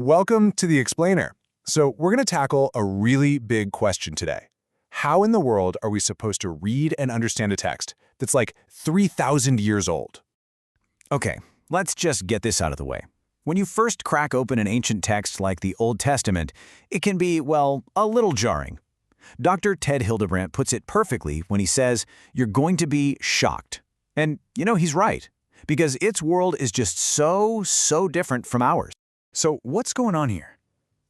Welcome to The Explainer. So we're going to tackle a really big question today. How in the world are we supposed to read and understand a text that's like 3,000 years old? Okay, let's just get this out of the way. When you first crack open an ancient text like the Old Testament, it can be, well, a little jarring. Dr. Ted Hildebrandt puts it perfectly when he says, you're going to be shocked. And, he's right, because its world is just so different from ours. So what's going on here?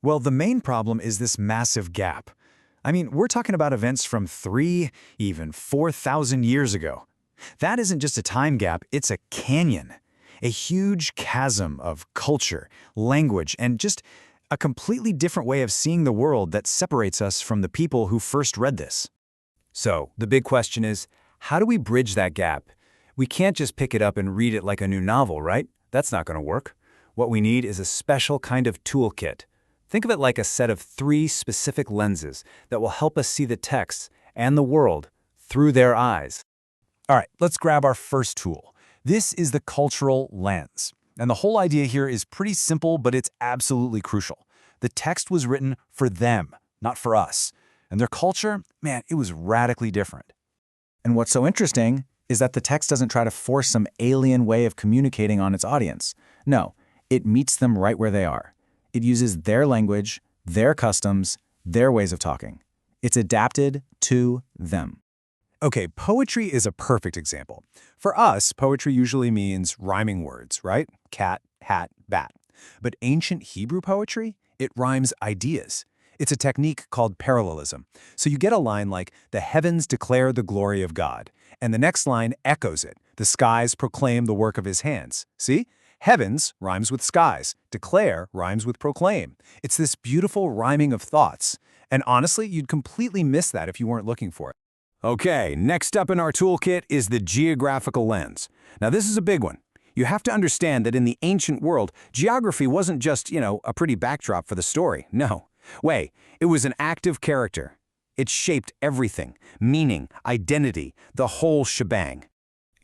Well, the main problem is this massive gap. I mean, we're talking about events from even 4,000 years ago. That isn't just a time gap, it's a canyon. A huge chasm of culture, language, and just a completely different way of seeing the world that separates us from the people who first read this. So, the big question is, how do we bridge that gap? We can't just pick it up and read it like a new novel, right? That's not going to work. What we need is a special kind of toolkit. Think of it like a set of 3 specific lenses that will help us see the text and the world through their eyes. All right, let's grab our first tool. This is the cultural lens. And the whole idea here is pretty simple, but it's absolutely crucial. The text was written for them, not for us. And their culture, man, it was radically different. And what's so interesting is that the text doesn't try to force some alien way of communicating on its audience. No, it meets them right where they are. It uses their language, their customs, their ways of talking. It's adapted to them. Okay, poetry is a perfect example. For us, poetry usually means rhyming words, right? Cat, hat, bat. But ancient Hebrew poetry, it rhymes ideas. It's a technique called parallelism. So you get a line like, the heavens declare the glory of God. And the next line echoes it. The skies proclaim the work of his hands. See? Heavens rhymes with skies. Declare rhymes with proclaim. It's this beautiful rhyming of thoughts. And honestly, you'd completely miss that if you weren't looking for it. Okay, next up in our toolkit is the geographical lens. Now this is a big one. You have to understand that in the ancient world, geography wasn't just, a pretty backdrop for the story. No. Wait, it was an active character. It shaped everything. Meaning, identity, the whole shebang.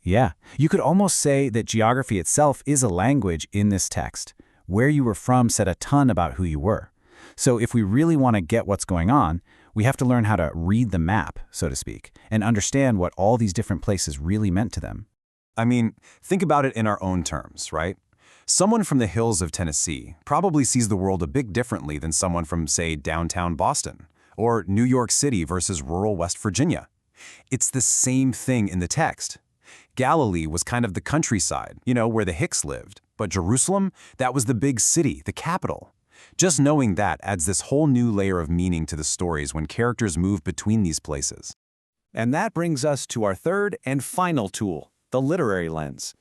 Yeah, you could almost say that geography itself is a language in this text. Where you were from said a ton about who you were. So if we really want to get what's going on, we have to learn how to read the map, so to speak, and understand what all these different places really meant to them. I mean, think about it in our own terms, right? Someone from the hills of Tennessee probably sees the world a bit differently than someone from, say, downtown Boston, or New York City versus rural West Virginia. It's the same thing in the text. Galilee was kind of the countryside, where the Hicks lived. But Jerusalem, that was the big city, the capital. Just knowing that adds this whole new layer of meaning to the stories when characters move between these places. And that brings us to our third and final tool, the literary lens.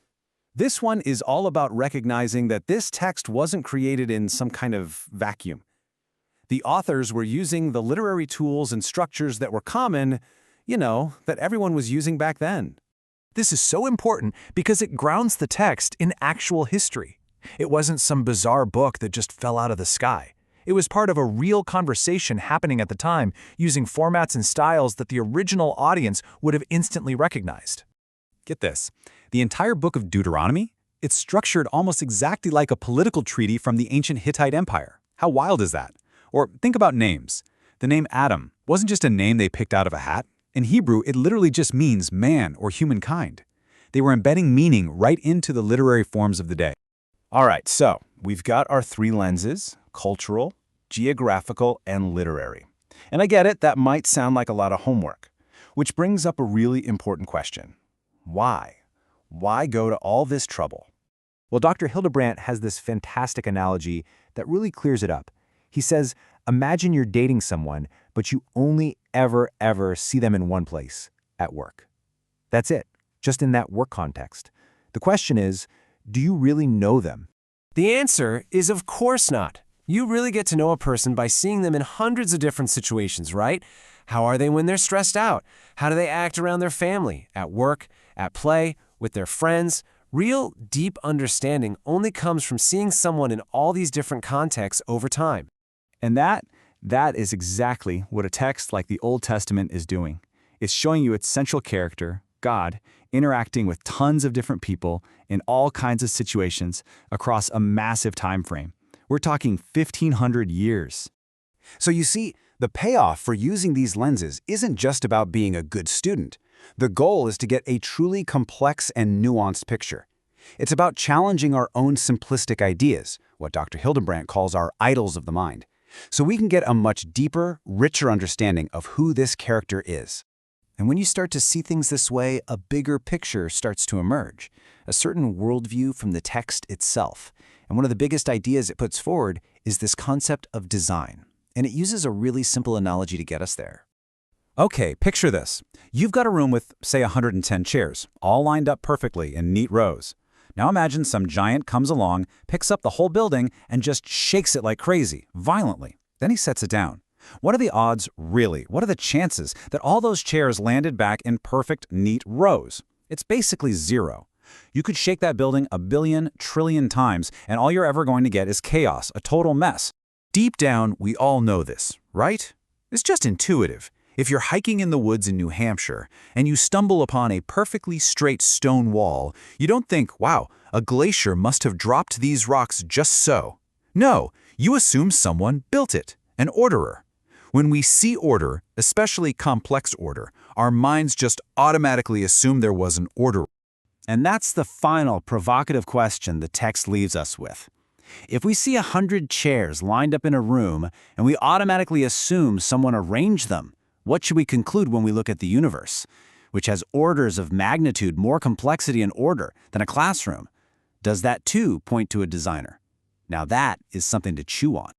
This one is all about recognizing that this text wasn't created in some kind of vacuum. The authors were using the literary tools and structures that were common, that everyone was using back then. This is so important because it grounds the text in actual history. It wasn't some bizarre book that just fell out of the sky. It was part of a real conversation happening at the time, using formats and styles that the original audience would have instantly recognized. Get this. The entire book of Deuteronomy, it's structured almost exactly like a political treaty from the ancient Hittite Empire. How wild is that? Or think about names. The name Adam wasn't just a name they picked out of a hat. In Hebrew, it literally just means man or humankind. They were embedding meaning right into the literary forms of the day. All right, so we've got our 3 lenses: cultural, geographical, and literary. And I get it, that might sound like a lot of homework. Which brings up a really important question. Why? Why go to all this trouble? Well, Dr. Hildebrandt has this fantastic analogy that really clears it up. He says, imagine you're dating someone, but you only ever see them in one place, at work. That's it, just in that work context. The question is, do you really know them? The answer is of course not. You really get to know a person by seeing them in hundreds of different situations, right? How are they when they're stressed out? How do they act around their family, at work, at play, with their friends? Real, deep understanding only comes from seeing someone in all these different contexts over time. And that is exactly what a text like the Old Testament is doing. It's showing you its central character, God, interacting with tons of different people in all kinds of situations across a massive time frame. We're talking 1,500 years. So you see, the payoff for using these lenses isn't just about being a good student. The goal is to get a truly complex and nuanced picture. It's about challenging our own simplistic ideas, what Dr. Hildebrandt calls our idols of the mind, so we can get a much deeper, richer understanding of who this character is. And when you start to see things this way, a bigger picture starts to emerge, a certain worldview from the text itself. And one of the biggest ideas it puts forward is this concept of design. And it uses a really simple analogy to get us there. Okay, picture this. You've got a room with, say, 110 chairs, all lined up perfectly in neat rows. Now imagine some giant comes along, picks up the whole building, and just shakes it like crazy, violently. Then he sets it down. What are the odds, really? What are the chances that all those chairs landed back in perfect, neat rows? It's basically zero. You could shake that building a billion, trillion times, and all you're ever going to get is chaos, a total mess. Deep down, we all know this, right? It's just intuitive. If you're hiking in the woods in New Hampshire and you stumble upon a perfectly straight stone wall, you don't think, wow, a glacier must have dropped these rocks just so. No, you assume someone built it, an orderer. When we see order, especially complex order, our minds just automatically assume there was an order. And that's the final provocative question the text leaves us with. If we see 100 chairs lined up in a room and we automatically assume someone arranged them, what should we conclude when we look at the universe, which has orders of magnitude more complexity and order than a classroom? Does that too point to a designer? Now that is something to chew on.